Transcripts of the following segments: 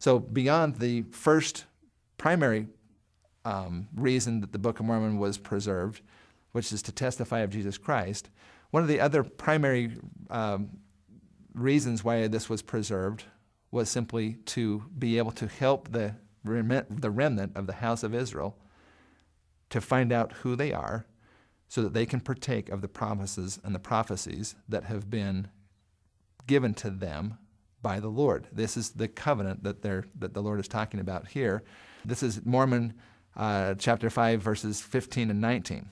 So beyond the first primary reason that the Book of Mormon was preserved, which is to testify of Jesus Christ, one of the other primary reasons why this was preserved was simply to be able to help the remnant of the house of Israel to find out who they are so that they can partake of the promises and the prophecies that have been given to them by the Lord. This is the covenant that the Lord is talking about here. This is Mormon chapter 5, verses 15 and 19.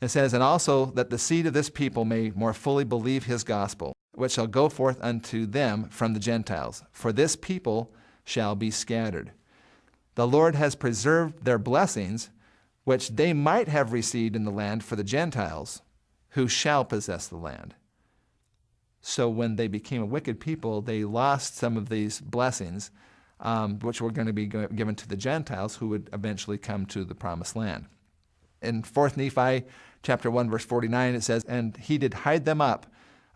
It says, "And also that the seed of this people may more fully believe his gospel, which shall go forth unto them from the Gentiles. For this people shall be scattered. The Lord has preserved their blessings, which they might have received in the land for the Gentiles, who shall possess the land." So when they became a wicked people, they lost some of these blessings, which were going to be given to the Gentiles, who would eventually come to the promised land. In 4th Nephi chapter 1, verse 49, it says, "And he did hide them up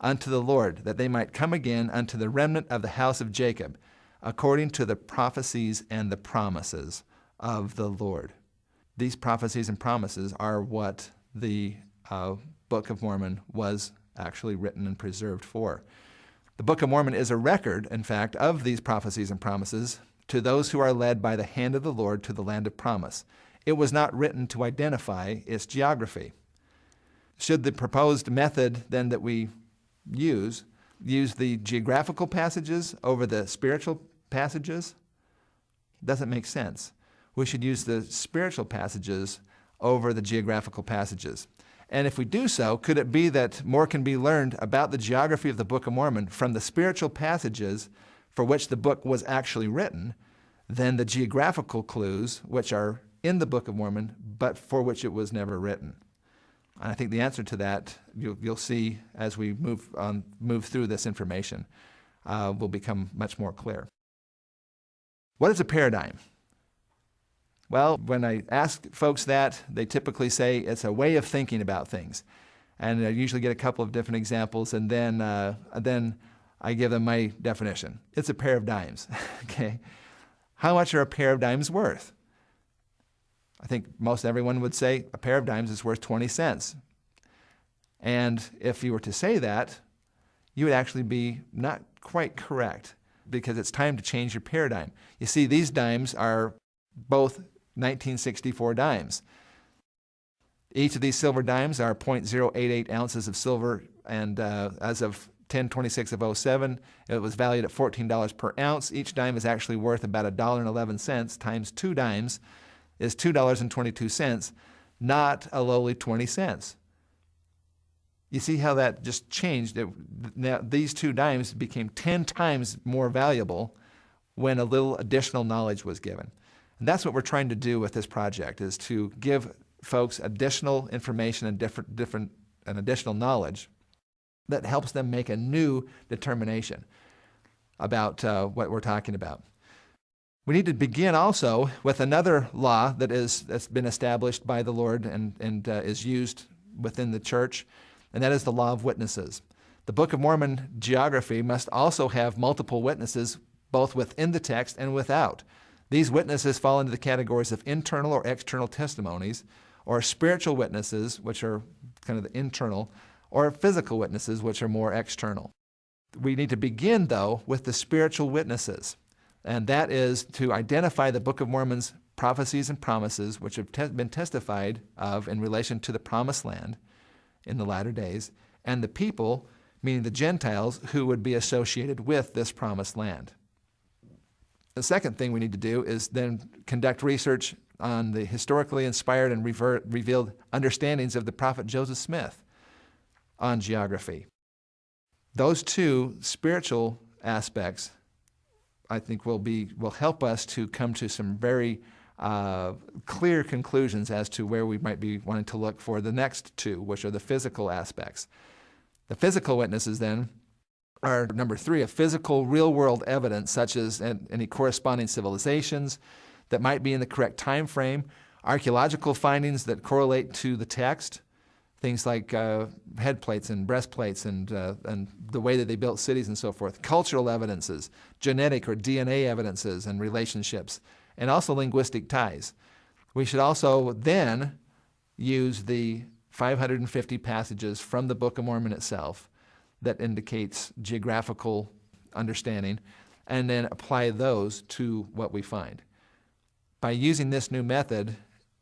unto the Lord, that they might come again unto the remnant of the house of Jacob, according to the prophecies and the promises of the Lord." These prophecies and promises are what the Book of Mormon was actually written and preserved for. The Book of Mormon is a record, in fact, of these prophecies and promises to those who are led by the hand of the Lord to the land of promise. It was not written to identify its geography. Should the proposed method then that we use the geographical passages over the spiritual passages? Doesn't make sense. We should use the spiritual passages over the geographical passages. And if we do so, could it be that more can be learned about the geography of the Book of Mormon from the spiritual passages for which the book was actually written than the geographical clues which are in the Book of Mormon, but for which it was never written? And I think the answer to that, you'll see as we move through this information, will become much more clear. What is a paradigm? Well, when I ask folks that, they typically say it's a way of thinking about things. And I usually get a couple of different examples, and then I give them my definition. It's a pair of dimes. Okay? How much are a pair of dimes worth? I think most everyone would say a pair of dimes is worth 20 cents. And if you were to say that, you would actually be not quite correct, because it's time to change your paradigm. You see, these dimes are both 1964 dimes. Each of these silver dimes are 0.088 ounces of silver, and as of 10/26 of 07, it was valued at $14 per ounce. Each dime is actually worth about $1.11 times 2 dimes is $2.22, not a lowly 20 cents. You see how that just changed? Now these 2 dimes became 10 times more valuable when a little additional knowledge was given. And that's what we're trying to do with this project, is to give folks additional information and additional knowledge that helps them make a new determination about what we're talking about. We need to begin also with another law that's been established by the Lord and is used within the church, and that is the law of witnesses. The Book of Mormon geography must also have multiple witnesses, both within the text and without. These witnesses fall into the categories of internal or external testimonies, or spiritual witnesses, which are kind of the internal, or physical witnesses, which are more external. We need to begin, though, with the spiritual witnesses, and that is to identify the Book of Mormon's prophecies and promises, which have been testified of in relation to the promised land in the latter days, and the people, meaning the Gentiles, who would be associated with this promised land. The second thing we need to do is then conduct research on the historically inspired and revealed understandings of the prophet Joseph Smith on geography. Those 2 spiritual aspects, I think, will help us to come to some very clear conclusions as to where we might be wanting to look for the next 2, which are the physical aspects. The physical witnesses then are, number 3, a physical real-world evidence, such as any corresponding civilizations that might be in the correct time frame, archaeological findings that correlate to the text, things like head plates and breastplates and the way that they built cities and so forth. Cultural evidences, genetic or DNA evidences and relationships, and also linguistic ties. We should also then use the 550 passages from the Book of Mormon itself that indicates geographical understanding, and then apply those to what we find. By using this new method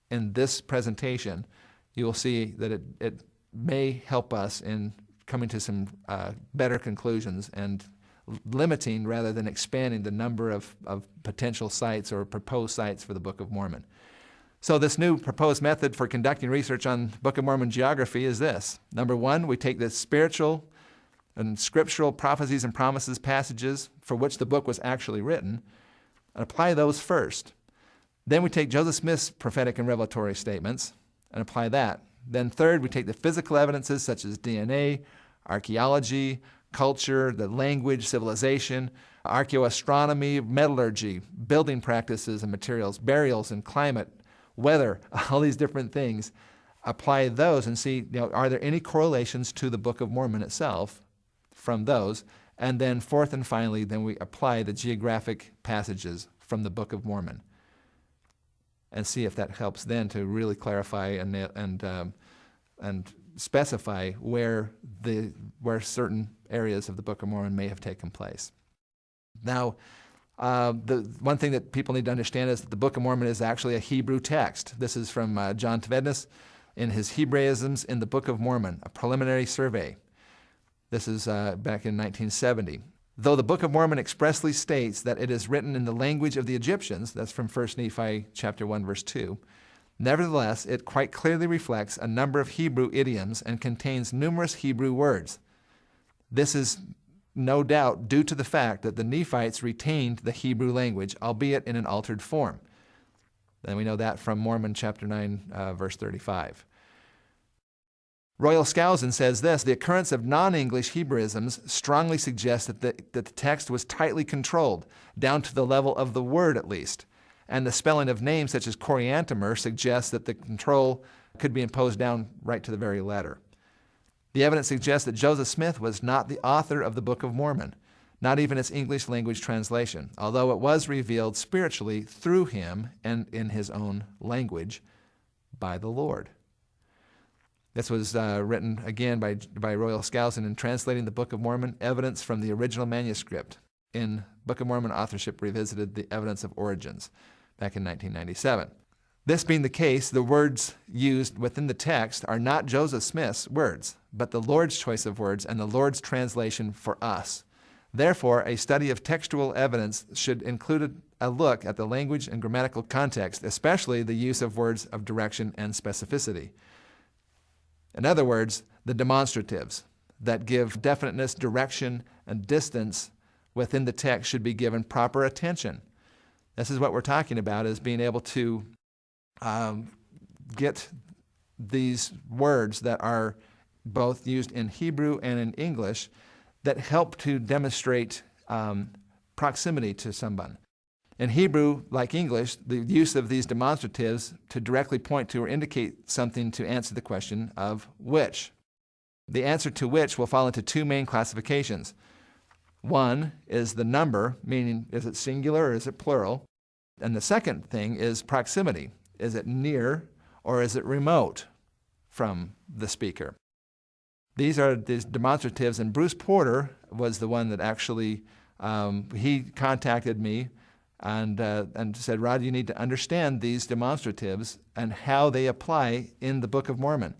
in this presentation, you will see that it may help us in coming to some better conclusions and limiting rather than expanding the number of potential sites or proposed sites for the Book of Mormon. So this new proposed method for conducting research on Book of Mormon geography is this. Number one, we take the spiritual and scriptural prophecies and promises passages for which the book was actually written and apply those first. Then we take Joseph Smith's prophetic and revelatory statements and apply that. Then third, we take the physical evidences such as DNA, archaeology, culture, the language, civilization, archaeoastronomy, metallurgy, building practices and materials, burials and climate, weather, all these different things. Apply those and see, are there any correlations to the Book of Mormon itself from those? And then fourth and finally, then we apply the geographic passages from the Book of Mormon and see if that helps then to really clarify and specify where certain areas of the Book of Mormon may have taken place. Now, the one thing that people need to understand is that the Book of Mormon is actually a Hebrew text. This is from John Tvednis in his Hebraisms in the Book of Mormon, a preliminary survey. This is back in 1970. Though the Book of Mormon expressly states that it is written in the language of the Egyptians, that's from 1 Nephi chapter 1, verse 2, nevertheless, it quite clearly reflects a number of Hebrew idioms and contains numerous Hebrew words. This is no doubt due to the fact that the Nephites retained the Hebrew language, albeit in an altered form. Then we know that from Mormon chapter 9, verse 35. Royal Skousen says this: the occurrence of non-English Hebraisms strongly suggests that the text was tightly controlled, down to the level of the word at least, and the spelling of names such as Coriantumr suggests that the control could be imposed down right to the very letter. The evidence suggests that Joseph Smith was not the author of the Book of Mormon, not even its English language translation, although it was revealed spiritually through him and in his own language by the Lord. This was written again by Royal Skousen in translating the Book of Mormon, evidence from the original manuscript. In Book of Mormon Authorship Revisited, the Evidence of Origins, back in 1997. This being the case, the words used within the text are not Joseph Smith's words, but the Lord's choice of words and the Lord's translation for us. Therefore, a study of textual evidence should include a look at the language and grammatical context, especially the use of words of direction and specificity. In other words, the demonstratives that give definiteness, direction, and distance within the text should be given proper attention. This is what we're talking about, is being able to get these words that are both used in Hebrew and in English that help to demonstrate proximity to someone. In Hebrew, like English, the use of these demonstratives to directly point to or indicate something to answer the question of which. The answer to which will fall into two main classifications. One is the number, meaning is it singular or is it plural? And the second thing is proximity. Is it near or is it remote from the speaker? These are these demonstratives, and Bruce Porter was the one that actually, he contacted me and said, Rod, you need to understand these demonstratives and how they apply in the Book of Mormon.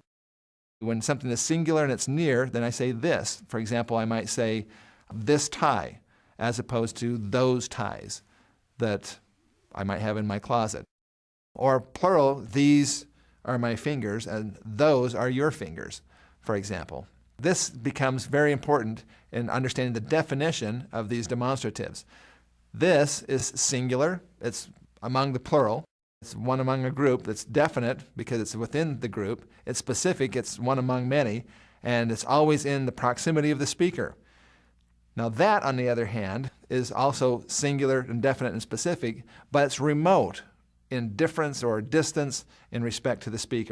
When something is singular and it's near, then I say this. For example, I might say this tie, as opposed to those ties that I might have in my closet. Or plural, these are my fingers and those are your fingers, for example. This becomes very important in understanding the definition of these demonstratives. This is singular, it's among the plural, it's one among a group, it's definite because it's within the group, it's specific, it's one among many, and it's always in the proximity of the speaker. Now that, on the other hand, is also singular and definite and specific, but it's remote in difference or distance in respect to the speaker.